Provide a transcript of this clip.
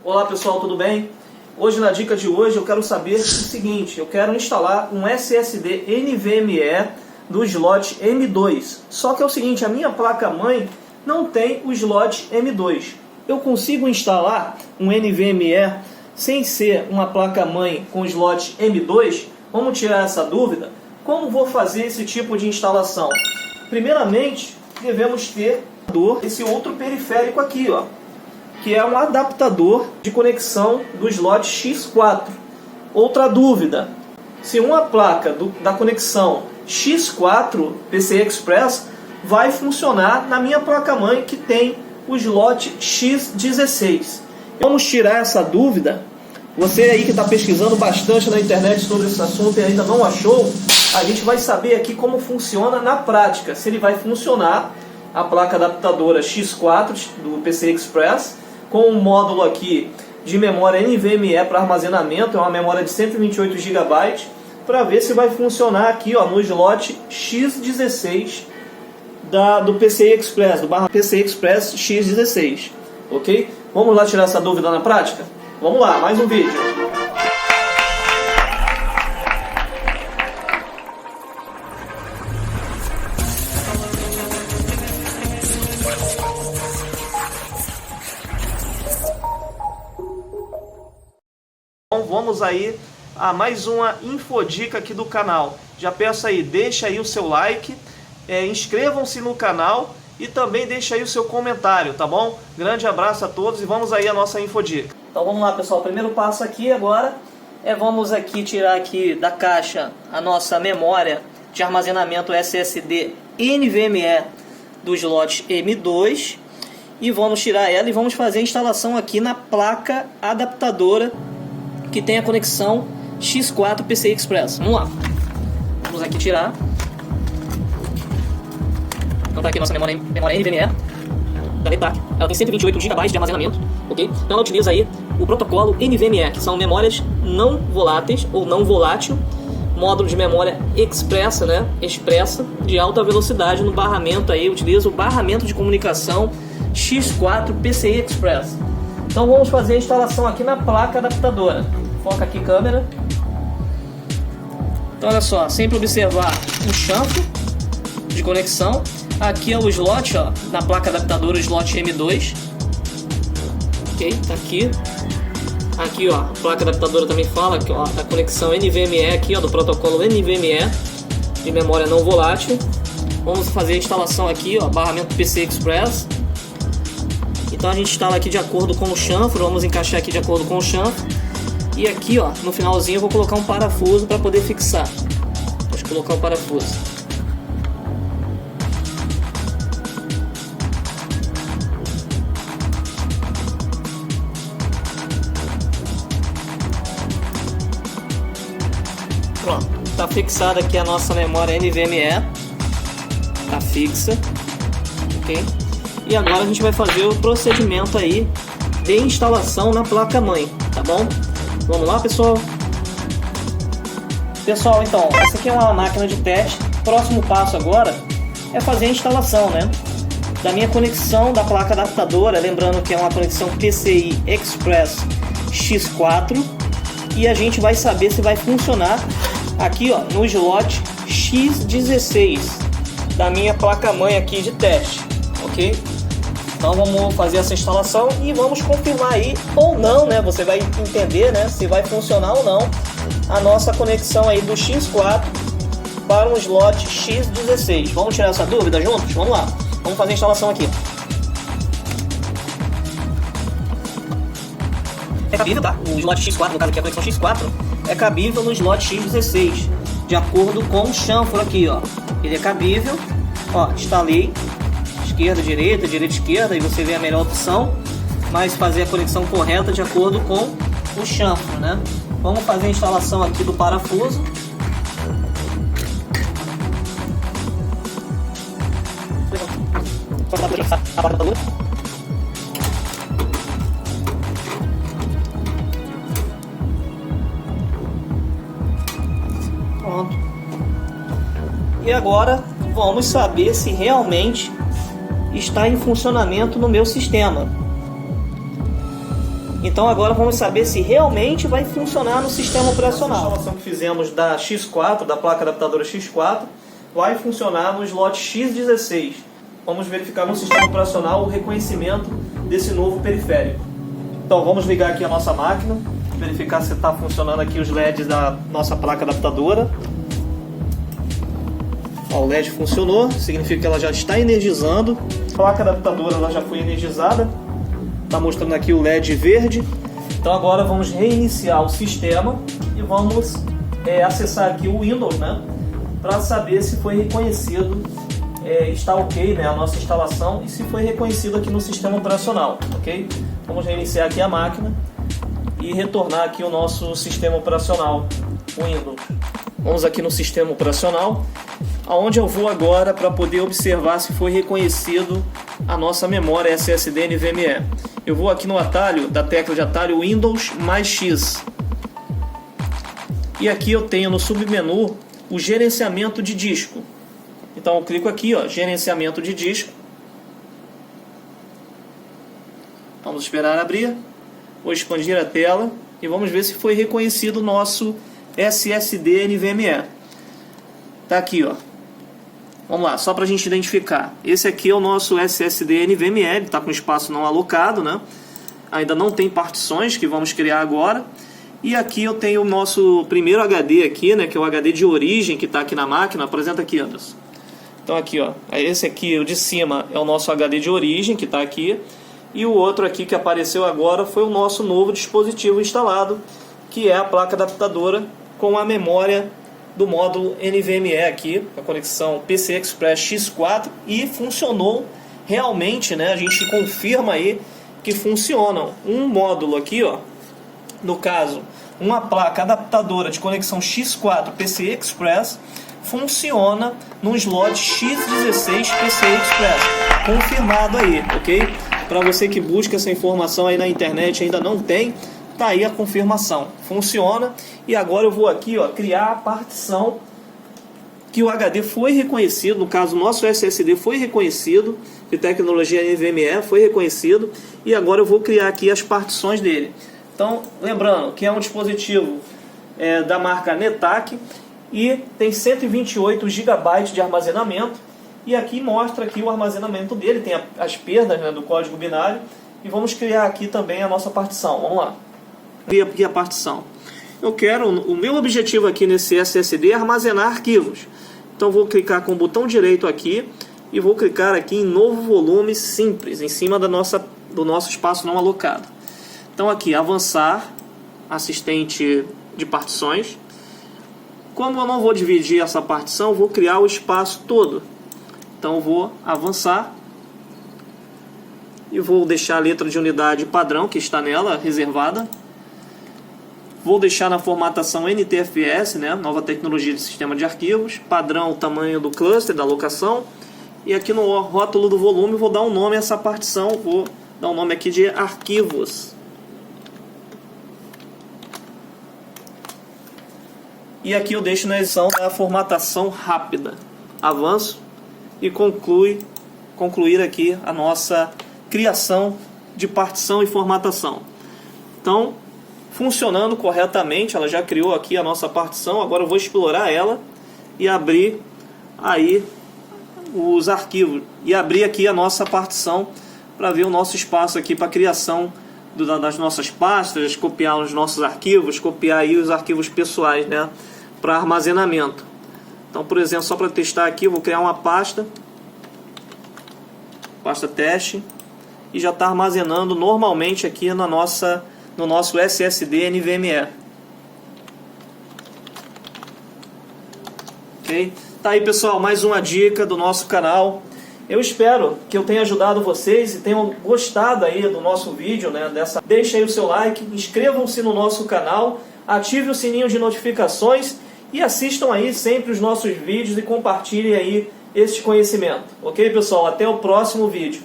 Olá pessoal, tudo bem? Hoje na dica de hoje eu quero saber o seguinte: eu quero instalar um SSD NVMe do slot M2. Só que é o seguinte, a minha placa-mãe não tem o slot M2. Eu consigo instalar um NVMe sem ser uma placa-mãe com slot M2? Vamos tirar essa dúvida. Como vou fazer esse tipo de instalação? Primeiramente, devemos ter esse outro periférico aqui, ó, que é um adaptador de conexão do slot X4. Outra dúvida: se uma placa da conexão X4 PCI Express vai funcionar na minha placa-mãe que tem o slot X16. Vamos tirar essa dúvida. Você aí que está pesquisando bastante na internet sobre esse assunto e ainda não achou, a gente vai saber aqui como funciona na prática. Se ele vai funcionar, a placa adaptadora X4 do PCI Express, com um módulo aqui de memória NVMe para armazenamento, é uma memória de 128 GB, para ver se vai funcionar aqui, ó, no slot X16 do PCI Express, do PCI Express X16, ok? Vamos lá tirar essa dúvida na prática? Vamos lá, mais um vídeo. Então vamos aí a mais uma infodica aqui do canal. Já peço aí, deixa aí o seu like, inscrevam-se no canal e também deixa aí o seu comentário, tá bom? Grande abraço a todos e vamos aí a nossa infodica. Então vamos lá pessoal, o primeiro passo aqui agora vamos aqui tirar aqui da caixa a nossa memória de armazenamento SSD NVMe do slot M2 e vamos tirar ela e vamos fazer a instalação aqui na placa adaptadora que tem a conexão X4 PCI Express. Vamos lá. Vamos aqui tirar. Então tá aqui nossa memória NVMe da Letac. Ela tem 128 GB de armazenamento, ok? Então ela utiliza aí o protocolo NVMe, que são memórias não voláteis ou não volátil, módulo de memória expressa, né? Expressa de alta velocidade no barramento aí, utiliza o barramento de comunicação X4 PCI Express. Então vamos fazer a instalação aqui na placa adaptadora. Foca aqui câmera. Então olha só, sempre observar o chanfro de conexão. Aqui é o slot, ó, na placa adaptadora, o slot M2. Ok, tá aqui. Aqui, ó, a placa adaptadora também fala que, ó, a conexão NVMe aqui, ó, do protocolo NVMe de memória não volátil. Vamos fazer a instalação aqui, ó, barramento PCI Express. Então a gente instala aqui de acordo com o chanfro, vamos encaixar aqui de acordo com o chanfro. E aqui, ó, no finalzinho eu vou colocar um parafuso para poder fixar. Vou colocar o parafuso. Pronto, tá fixada aqui a nossa memória NVMe. Tá fixa, ok? E agora a gente vai fazer o procedimento aí de instalação na placa-mãe, tá bom? Vamos lá, pessoal? Pessoal, então, essa aqui é uma máquina de teste. Próximo passo agora é fazer a instalação, né, da minha conexão da placa adaptadora. Lembrando que é uma conexão PCI Express X4. E a gente vai saber se vai funcionar aqui, ó, no slot X16 da minha placa-mãe aqui de teste, ok? Então vamos fazer essa instalação e vamos confirmar aí ou não, né? Você vai entender, né, se vai funcionar ou não a nossa conexão aí do X4 para um slot X16. Vamos tirar essa dúvida juntos? Vamos lá. Vamos fazer a instalação aqui. É cabível, tá? O slot X4, no caso aqui a conexão X4, é cabível no slot X16, de acordo com o chanfro aqui, ó. Ele é cabível. Ó, instalei. Esquerda, direita, direita, esquerda, e você vê a melhor opção, mas fazer a conexão correta de acordo com o chanfro, né? Vamos fazer a instalação aqui do parafuso. Pronto. E agora vamos saber se realmente está em funcionamento no meu sistema. Então agora vamos saber se realmente vai funcionar no sistema operacional. A instalação que fizemos da X4, da placa adaptadora X4, vai funcionar no slot X16. Vamos verificar no sistema operacional o reconhecimento desse novo periférico. Então vamos ligar aqui a nossa máquina, verificar se está funcionando aqui os LEDs da nossa placa adaptadora. Ó, o LED funcionou, significa que ela já está energizando. A placa adaptadora ela já foi energizada. Está mostrando aqui o LED verde. Então agora vamos reiniciar o sistema e vamos acessar aqui o Windows, né, para saber se foi reconhecido, está ok, né, a nossa instalação e se foi reconhecido aqui no sistema operacional, ok? Vamos reiniciar aqui a máquina e retornar aqui o nosso sistema operacional Windows. Vamos aqui no sistema operacional, aonde eu vou agora para poder observar se foi reconhecido a nossa memória SSD NVMe. Eu vou aqui no atalho, da tecla de atalho Windows mais X. E aqui eu tenho no submenu o gerenciamento de disco. Então eu clico aqui, ó, gerenciamento de disco. Vamos esperar abrir. Vou expandir a tela e vamos ver se foi reconhecido o nosso SSD NVMe. Tá aqui, ó. Vamos lá, só para a gente identificar. Esse aqui é o nosso SSD NVMe, ele está com espaço não alocado, né? Ainda não tem partições que vamos criar agora. E aqui eu tenho o nosso primeiro HD aqui, né? Que é o HD de origem que está aqui na máquina. Apresenta aqui, Anderson. Então aqui, ó, esse aqui, o de cima, é o nosso HD de origem que está aqui. E o outro aqui que apareceu agora foi o nosso novo dispositivo instalado, que é a placa adaptadora com a memória do módulo NVMe aqui, a conexão PCI Express X4, e funcionou realmente, né? A gente confirma aí que funcionam. Um módulo aqui, ó, no caso, uma placa adaptadora de conexão X4 PCI Express funciona no slot X16 PCI Express. Confirmado aí, ok? Para você que busca essa informação aí na internet e ainda não tem, tá aí a confirmação, funciona. E agora eu vou aqui, ó, criar a partição que o HD foi reconhecido, no caso o nosso SSD foi reconhecido, de tecnologia NVMe foi reconhecido, e agora eu vou criar aqui as partições dele. Então, lembrando que é um dispositivo da marca Netac e tem 128 GB de armazenamento, e aqui mostra aqui o armazenamento dele, tem as perdas, né, do código binário, e vamos criar aqui também a nossa partição. Vamos lá. Cria aqui a partição. O meu objetivo aqui nesse SSD é armazenar arquivos. Então vou clicar com o botão direito aqui e vou clicar aqui em novo volume simples, em cima do nosso espaço não alocado. Então aqui, avançar, assistente de partições. Como eu não vou dividir essa partição, vou criar o espaço todo. Então vou avançar e vou deixar a letra de unidade padrão que está nela reservada. Vou deixar na formatação NTFS, né, nova tecnologia de sistema de arquivos, padrão, o tamanho do cluster, da alocação. E aqui no rótulo do volume vou dar um nome a essa partição, vou dar um nome aqui de arquivos. E aqui eu deixo na edição da formatação rápida. Avanço e concluir aqui a nossa criação de partição e formatação. Então, funcionando corretamente, ela já criou aqui a nossa partição. Agora eu vou explorar ela e abrir aí os arquivos e abrir aqui a nossa partição para ver o nosso espaço aqui para criação das nossas pastas, copiar os nossos arquivos, copiar aí os arquivos pessoais, né, para armazenamento. Então, por exemplo, só para testar aqui, eu vou criar uma pasta teste, e já está armazenando normalmente aqui no nosso SSD NVMe. Ok? Tá aí, pessoal, mais uma dica do nosso canal. Eu espero que eu tenha ajudado vocês e tenham gostado aí do nosso vídeo, né? Deixe aí o seu like, inscrevam-se no nosso canal, ative o sininho de notificações e assistam aí sempre os nossos vídeos e compartilhem aí este conhecimento. Ok, pessoal? Até o próximo vídeo.